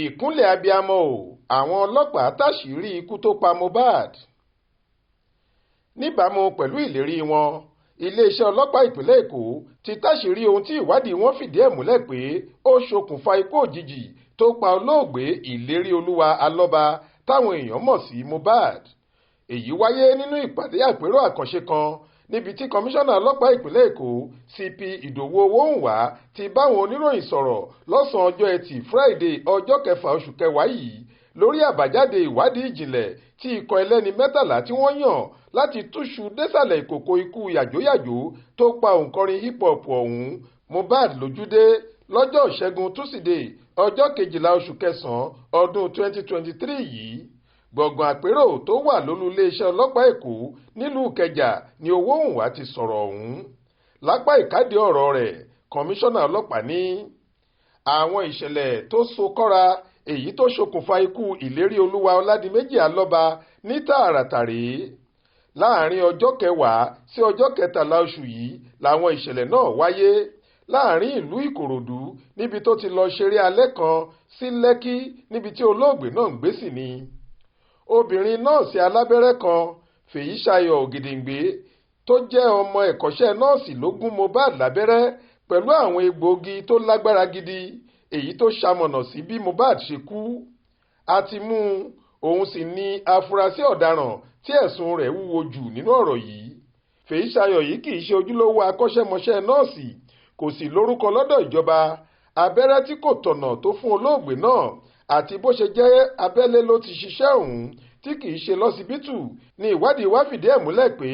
ìkúnlẹ̀ abiyamọ o àwọn ọlọ́pàá táṣìírí ikú tó pa Mohbad. níbàámu pẹ̀lú ìlérí wọn iléeṣẹ́ ọlọ́pàá ìpínlẹ̀ Èkó ti táṣìírí ohun tí ìwádìí wọn fìdí ẹ̀ múlẹ̀ pé ó ṣokùnfà ikú òjijì tó pa olóògbé Ìléríolúwa Alọ́ba táwọn èèyàn mọ̀ sí Mohbad. èyí wáyé nínú ìpàdé àpérò àkànṣe kan níbi tí kọmíṣánná ọlọ́pàá ìpínlẹ̀ Èkó CP Ìdòwú Owóhùnwá ti báwọn oníròyìn sọ̀rọ̀ lọ́sàn-án ọjọ́ Ẹtì Friday ọjọ́ 6 oṣù kẹwàá yìí lórí àbájáde ìwádìí ìjìnlẹ̀ tí ikọ̀ ẹlẹ́ni 13 tí wọ́n yàn láti túṣu désàlẹ̀ ìkòkò ikú yàjóyàjó tó pa òǹkọrin hip hop ọ̀hún Mohbad lójúdé lọ́jọ́ Ìṣẹ́gun Túsídẹ̀ẹ́ ọjọ́ 12 oṣù kẹsàn-án ọdún 2023 yìí. gbọ̀ngàn àpérò tó wà lólú iléeṣẹ́ ọlọ́pàá Èkó nílùú Ìkẹjà ni Owóhùnwá ti sọ̀rọ̀ ọ̀hún. lápá ìkádìí ọ̀rọ̀ rẹ̀ kọmíṣánná ọlọ́pàá ní àwọn ìṣẹ̀lẹ̀ tó so kọ́ra èyí tó ṣokùnfà ikú Ìléríolúwa Ọládìméjì Alọ́ba ní tààràtà rèé. láàrin ọjọ́ 10 sí ọjọ́ 13 oṣù yìí làwọn ìṣẹ̀lẹ̀ náà wáyé láàrin ìlú Ìkòròdú níbi tó ti lọ ṣeré alẹ́ kan sí Lẹ́kí níbi tí olóògbé náà ń gbé sí ni. obìnrin nọ́ọ̀sì alábẹ́rẹ́ kan Fèyíṣayọ̀ Ògìdìngbé tó jẹ́ ọmọ ẹ̀kọ́ṣẹ́ nọ́ọ̀sì ló gún Mohbad lábẹ́rẹ́ pẹ̀lú àwọn egbòogi tó lágbára gidi èyí tó ṣamọ̀nà sí bí Mohbad ṣe kú. a ti mú òun sì ní afurasí ọ̀daràn tí ẹ̀sùn rẹ̀ wúwo jù nínú ọ̀rọ̀ yìí. Fèyíṣayọ̀ yìí kì í ṣe ojúlówó akọ́ṣẹ́mọṣẹ́ nọ́ọ̀sì kò sì lórúkọ lọ́dọ̀ ìjọba. abẹ́rẹ́ tí kò tọ̀nà tó fún olóògbé náà àti bó ṣe jẹ́ abẹ́lé ló ti ṣiṣẹ́ ọ̀hún tí kì í ṣe lọ́sibítù ni ìwádìí wá fìdí ẹ̀ múlẹ̀ pé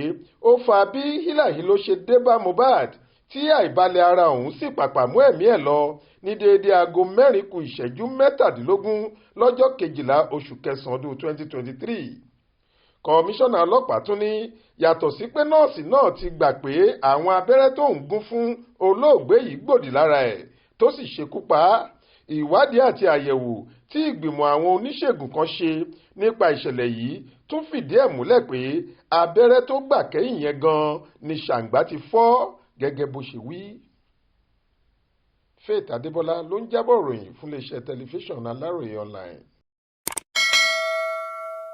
ó fa bí hílàhílo ṣe dé bá Mohbad tí àìbalẹ̀ ara ọ̀hún sì pàpà mú ẹ̀mí ẹ̀ lọ ní déédéé aago 4:17 lọ́jọ́ 12 oṣù kẹsàn-án ọdún 2023. kọmíṣánná ọlọ́pàá tún ní yàtọ̀ sí pé nọ́ọ̀sì náà ti gbà pé àwọn abẹ́rẹ́ tó ń gún fún olóògbé yìí gbòdì lára ẹ̀ tó sì ṣekú pa á. ìwádìí àti àyẹ̀wò tí ìgbìmọ̀ àwọn oníṣègùn kan ṣe nípa ìṣẹ̀lẹ̀ yìí tún fìdí ẹ̀ múlẹ̀ pé abẹ́rẹ́ tó gbà kẹ́yìn yẹn gan-an ni ṣàǹgbá ti fọ́ gẹ́gẹ́ bó ṣe wí. Faith Adébọ́lá ló ń jábọ̀ ròyìn fún iléeṣẹ́ tẹlifíṣàn Aláròye online.